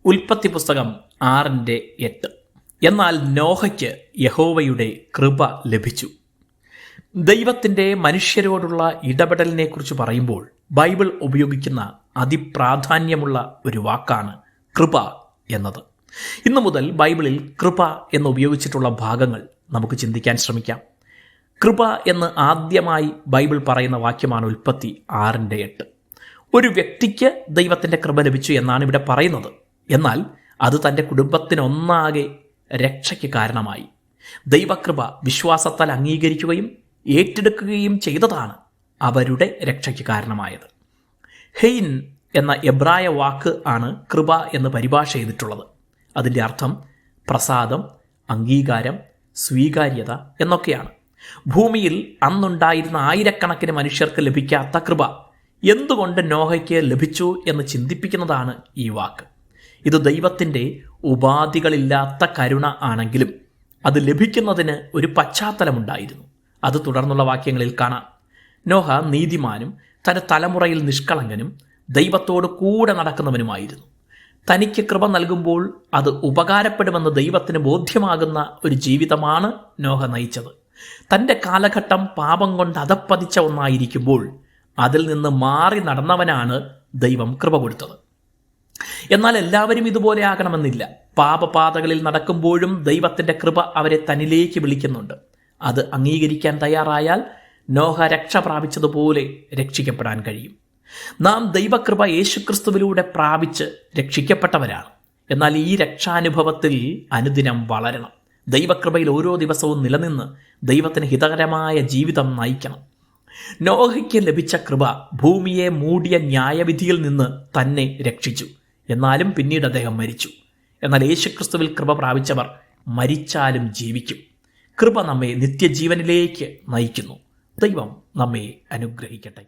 ഉൽപ്പത്തി പുസ്തകം 6:8. എന്നാൽ നോഹയ്ക്ക് യഹോവയുടെ കൃപ ലഭിച്ചു. ദൈവത്തിൻ്റെ മനുഷ്യരോടുള്ള ഇടപെടലിനെക്കുറിച്ച് പറയുമ്പോൾ ബൈബിൾ ഉപയോഗിക്കുന്ന അതിപ്രാധാന്യമുള്ള ഒരു വാക്കാണ് കൃപ എന്നത്. ഇന്നു മുതൽ ബൈബിളിൽ കൃപ എന്ന് ഉപയോഗിച്ചിട്ടുള്ള ഭാഗങ്ങൾ നമുക്ക് ചിന്തിക്കാൻ ശ്രമിക്കാം. കൃപ എന്ന് ആദ്യമായി ബൈബിൾ പറയുന്ന വാക്യമാണ് ഉൽപ്പത്തി 6:8. ഒരു വ്യക്തിക്ക് ദൈവത്തിൻ്റെ കൃപ ലഭിച്ചു എന്നാണ് ഇവിടെ പറയുന്നത്. എന്നാൽ അത് തൻ്റെ കുടുംബത്തിനൊന്നാകെ രക്ഷയ്ക്ക് കാരണമായി. ദൈവകൃപ വിശ്വാസത്താൽ അംഗീകരിക്കുകയും ഏറ്റെടുക്കുകയും ചെയ്തതാണ് അവരുടെ രക്ഷയ്ക്ക് കാരണമായത്. ഹെയിൻ എന്ന എബ്രായ വാക്ക് ആണ് കൃപ എന്ന് പരിഭാഷ ചെയ്തിട്ടുള്ളത്. അതിൻ്റെ അർത്ഥം പ്രസാദം, അംഗീകാരം, സ്വീകാര്യത എന്നൊക്കെയാണ്. ഭൂമിയിൽ അന്നുണ്ടായിരുന്ന ആയിരക്കണക്കിന് മനുഷ്യർക്ക് ലഭിക്കാത്ത കൃപ എന്തുകൊണ്ട് നോഹയ്ക്ക് ലഭിച്ചു എന്ന് ചിന്തിപ്പിക്കുന്നതാണ് ഈ വാക്ക്. ഇത് ദൈവത്തിൻ്റെ ഉപാധികളില്ലാത്ത കരുണ ആണെങ്കിലും അത് ലഭിക്കുന്നതിന് ഒരു പശ്ചാത്തലമുണ്ടായിരുന്നു. അത് തുടർന്നുള്ള വാക്യങ്ങളിൽ കാണാം. നോഹ നീതിമാനും തൻ്റെ തലമുറയിൽ നിഷ്കളങ്കനും ദൈവത്തോട് കൂടെ നടക്കുന്നവനുമായിരുന്നു. തനിക്ക് കൃപ നൽകുമ്പോൾ അത് ഉപകാരപ്പെടുമെന്ന് ദൈവത്തിന് ബോധ്യമാകുന്ന ഒരു ജീവിതമാണ് നോഹ നയിച്ചത്. തൻ്റെ കാലഘട്ടം പാപം കൊണ്ട് അധപ്പതിച്ച ഒന്നായിരിക്കുമ്പോൾ അതിൽ നിന്ന് മാറി നടന്നവനാണ് ദൈവം കൃപ കൊടുത്തത്. എന്നാൽ എല്ലാവരും ഇതുപോലെ ആകണമെന്നില്ല. പാപപാതകളിൽ നടക്കുമ്പോഴും ദൈവത്തിൻ്റെ കൃപ അവരെ തന്നിലേക്ക് വിളിക്കുന്നുണ്ട്. അത് അംഗീകരിക്കാൻ തയ്യാറായാൽ നോഹ രക്ഷ പ്രാപിച്ചതുപോലെ രക്ഷിക്കപ്പെടാൻ കഴിയും. നാം ദൈവകൃപ യേശുക്രിസ്തുവിലൂടെ പ്രാപിച്ച് രക്ഷിക്കപ്പെട്ടവരാണ്. എന്നാൽ ഈ രക്ഷാനുഭവത്തിൽ അനുദിനം വളരണം. ദൈവകൃപയിൽ ഓരോ ദിവസവും നിലനിന്ന് ദൈവത്തിന് ഹിതകരമായ ജീവിതം നയിക്കണം. നോഹയ്ക്ക് ലഭിച്ച കൃപ ഭൂമിയെ മൂടിയ ന്യായവിധിയിൽ നിന്ന് തന്നെ രക്ഷിച്ചു. എന്നാലും പിന്നീട് അദ്ദേഹം മരിച്ചു. എന്നാൽ യേശുക്രിസ്തുവിൽ കൃപ പ്രാപിച്ചവർ മരിച്ചാലും ജീവിക്കും. കൃപ നമ്മെ നിത്യജീവനിലേക്ക് നയിക്കുന്നു. ദൈവം നമ്മെ അനുഗ്രഹിക്കട്ടെ.